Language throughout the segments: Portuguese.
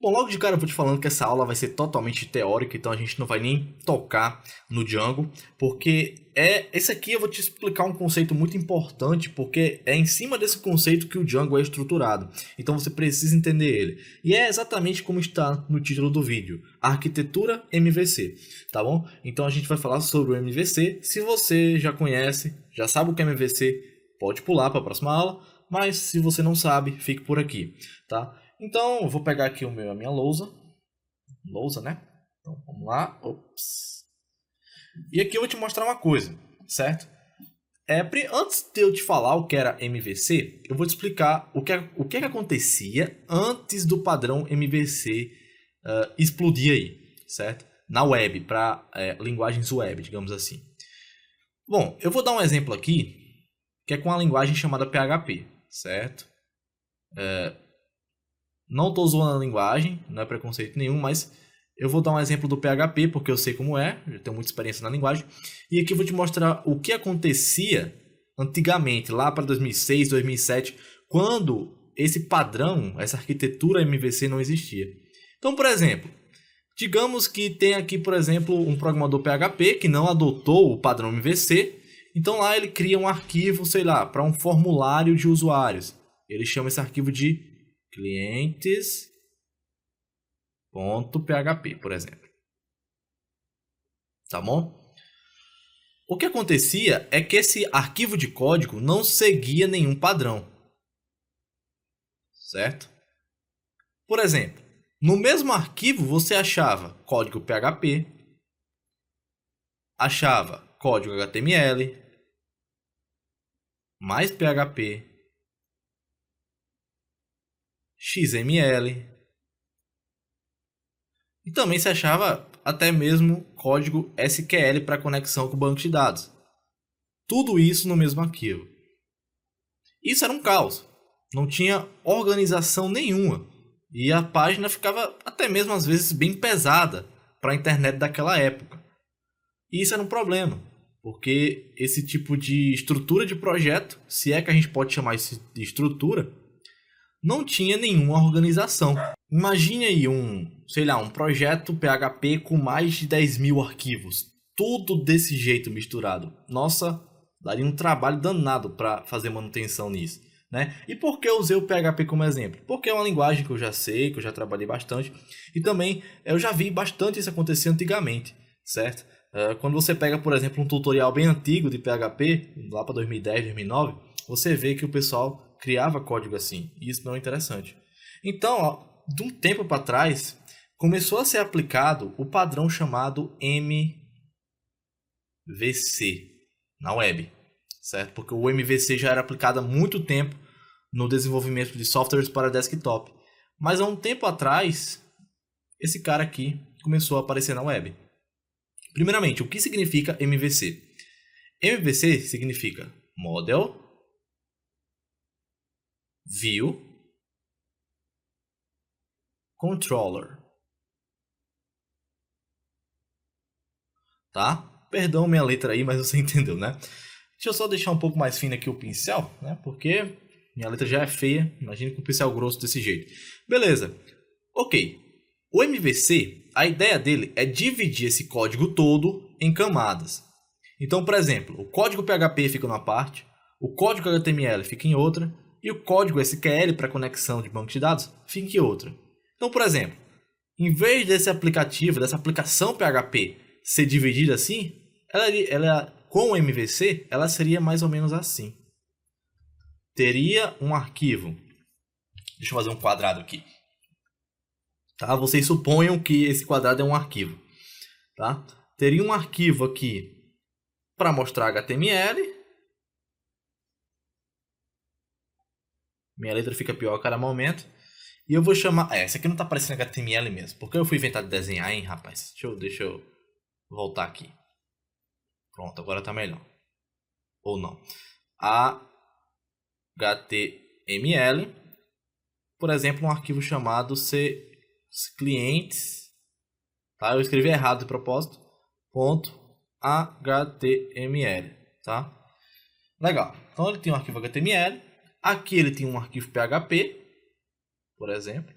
Bom, logo de cara eu vou te falando que essa aula vai ser totalmente teórica, então a gente não vai nem tocar no Django, porque esse aqui eu vou te explicar um conceito muito importante, porque é em cima desse conceito que o Django é estruturado. Então você precisa entender ele. E é exatamente como está no título do vídeo, Arquitetura MVC, tá bom? Então a gente vai falar sobre o MVC. Se você já conhece, já sabe o que é MVC, pode pular para a próxima aula, mas se você não sabe, fique por aqui, tá? Então, eu vou pegar aqui a minha lousa. Lousa, né? Então, vamos lá. Ops. E aqui eu vou te mostrar uma coisa, certo? Antes de eu te falar o que era MVC, eu vou te explicar o que acontecia antes do padrão MVC explodir aí, certo? Na web, para linguagens web, digamos assim. Bom, eu vou dar um exemplo aqui, que é com a linguagem chamada PHP, certo? Não estou zoando a linguagem, não é preconceito nenhum, mas eu vou dar um exemplo do PHP, porque eu sei como é, já tenho muita experiência na linguagem. E aqui eu vou te mostrar o que acontecia antigamente, lá para 2006, 2007, quando esse padrão, essa arquitetura MVC não existia. Então, por exemplo, digamos que tem aqui, por exemplo, um programador PHP que não adotou o padrão MVC. Então lá ele cria um arquivo, sei lá, para um formulário de usuários. Ele chama esse arquivo de clientes.php, por exemplo. Tá bom? O que acontecia é que esse arquivo de código não seguia nenhum padrão. Certo? Por exemplo, no mesmo arquivo você achava código PHP, achava código HTML, mais PHP, XML, e também se achava até mesmo código SQL para conexão com o banco de dados. Tudo isso no mesmo arquivo. Isso era um caos. Não tinha organização nenhuma. E a página ficava até mesmo às vezes bem pesada para a internet daquela época. E isso era um problema, porque esse tipo de estrutura de projeto, se é que a gente pode chamar isso de estrutura, não tinha nenhuma organização. Imagine aí um projeto PHP com mais de 10 mil arquivos. Tudo desse jeito misturado. Nossa, daria um trabalho danado para fazer manutenção nisso, né? E por que eu usei o PHP como exemplo? Porque é uma linguagem que eu já sei, que eu já trabalhei bastante. E também eu já vi bastante isso acontecer antigamente, certo? Quando você pega, por exemplo, um tutorial bem antigo de PHP, lá para 2010, 2009, você vê que o pessoal criava código assim. E isso não é interessante. Então, ó, de um tempo para trás, começou a ser aplicado o padrão chamado MVC na web, certo? Porque o MVC já era aplicado há muito tempo no desenvolvimento de softwares para desktop. Mas há um tempo atrás, esse cara aqui começou a aparecer na web. Primeiramente, o que significa MVC? MVC significa Model View Controller. Tá? Perdão minha letra aí, mas você entendeu, né? Deixa eu só deixar um pouco mais fino aqui o pincel, né? Porque minha letra já é feia. Imagina com um pincel grosso desse jeito. Beleza. Ok. O MVC, a ideia dele é dividir esse código todo em camadas. Então, por exemplo, o código PHP fica numa parte, o código HTML fica em outra, e o código SQL para conexão de banco de dados fica em outra. Então, por exemplo, em vez desse aplicativo, dessa aplicação PHP ser dividida assim, com o MVC, ela seria mais ou menos assim. Teria um arquivo. Deixa eu fazer um quadrado aqui. Tá? Vocês suponham que esse quadrado é um arquivo. Tá? Teria um arquivo aqui para mostrar HTML. Minha letra fica pior a cada momento. E eu vou chamar... esse aqui não está aparecendo HTML mesmo. Porque eu fui inventar de desenhar, hein, rapaz? Deixa eu voltar aqui. Pronto, agora está melhor. Ou não. HTML. Por exemplo, um arquivo chamado clientes. Tá? Eu escrevi errado de propósito. .html. Tá? Legal. Então ele tem um arquivo HTML. Aqui ele tem um arquivo PHP. Por exemplo.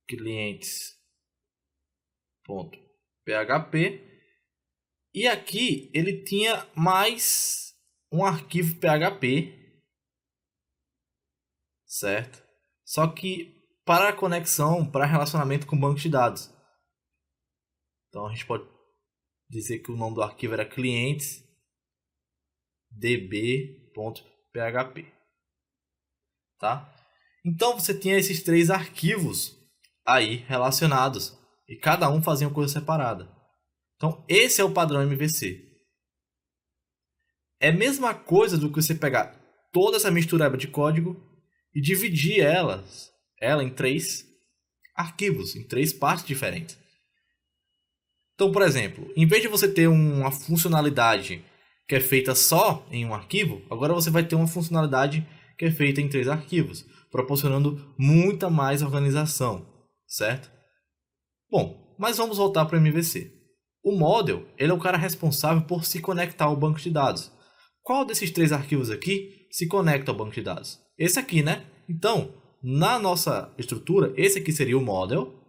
clientes.php. E aqui ele tinha mais um arquivo PHP, certo? Só que para a conexão, para relacionamento com o banco de dados. Então a gente pode dizer que o nome do arquivo era clientesdb.php, tá? Então você tinha esses 3 arquivos aí relacionados e cada um fazia uma coisa separada. Então esse é o padrão MVC. É a mesma coisa do que você pegar toda essa mistureba de código e dividir ela em 3 arquivos, em 3 partes diferentes. Então, por exemplo, em vez de você ter uma funcionalidade que é feita só em um arquivo, agora você vai ter uma funcionalidade que é feita em 3 arquivos, proporcionando muita mais organização, certo? Bom, mas vamos voltar para o MVC. O model, ele é o cara responsável por se conectar ao banco de dados. Qual desses 3 arquivos aqui se conecta ao banco de dados? Esse aqui, né? Então, na nossa estrutura, esse aqui seria o model.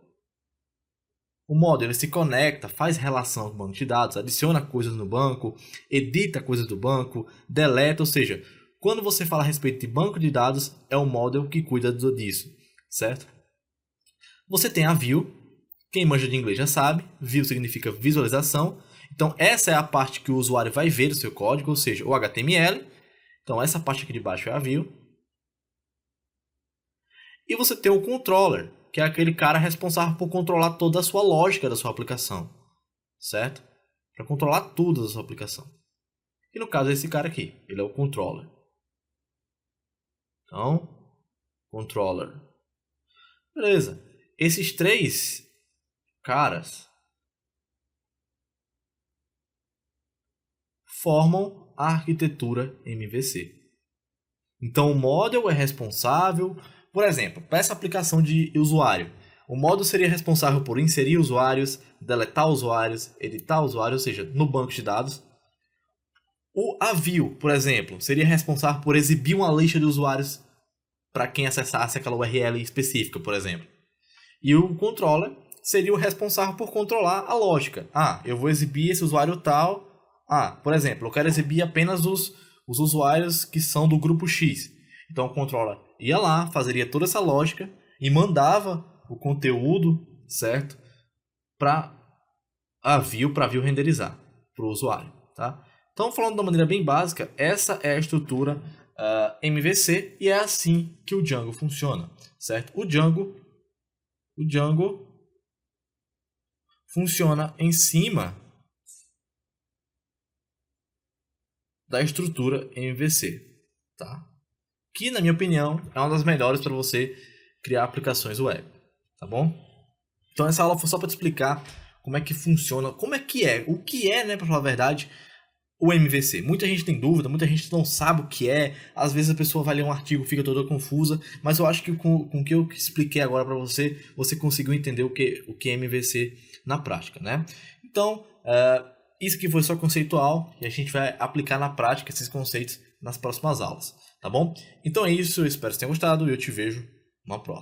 O model ele se conecta, faz relação com o banco de dados, adiciona coisas no banco, edita coisas do banco, deleta, ou seja, quando você fala a respeito de banco de dados, é o model que cuida disso, certo? Você tem a view, quem manja de inglês já sabe, view significa visualização, então essa é a parte que o usuário vai ver do seu código, ou seja, o HTML, então essa parte aqui de baixo é a view. E você tem o controller, que é aquele cara responsável por controlar toda a sua lógica da sua aplicação, certo? Para controlar tudo da sua aplicação. E no caso é esse cara aqui, ele é o controller. Então, controller. Beleza. Esses 3 caras formam a arquitetura MVC. Então o model é responsável, por exemplo, para essa aplicação de usuário. O model seria responsável por inserir usuários, deletar usuários, editar usuários, ou seja, no banco de dados. A view, por exemplo, seria responsável por exibir uma lista de usuários para quem acessasse aquela URL específica, por exemplo. E o controller seria o responsável por controlar a lógica. Eu vou exibir esse usuário tal. Por exemplo, eu quero exibir apenas os usuários que são do grupo X. Então o controller ia lá, fazeria toda essa lógica e mandava o conteúdo, certo? Para a view renderizar para o usuário, tá? Então, falando de uma maneira bem básica, essa é a estrutura MVC e é assim que o Django funciona, certo? O Django funciona em cima da estrutura MVC, tá? Que, na minha opinião, é uma das melhores para você criar aplicações web, tá bom? Então essa aula foi só para te explicar como é que funciona, o que é, né, para falar a verdade, o MVC. Muita gente tem dúvida, muita gente não sabe o que é, às vezes a pessoa vai ler um artigo e fica toda confusa, mas eu acho que com o que eu expliquei agora para você, você conseguiu entender o que é MVC na prática, né? Então, isso aqui foi só conceitual e a gente vai aplicar na prática esses conceitos nas próximas aulas, tá bom? Então é isso, eu espero que você tenha gostado e eu te vejo na próxima.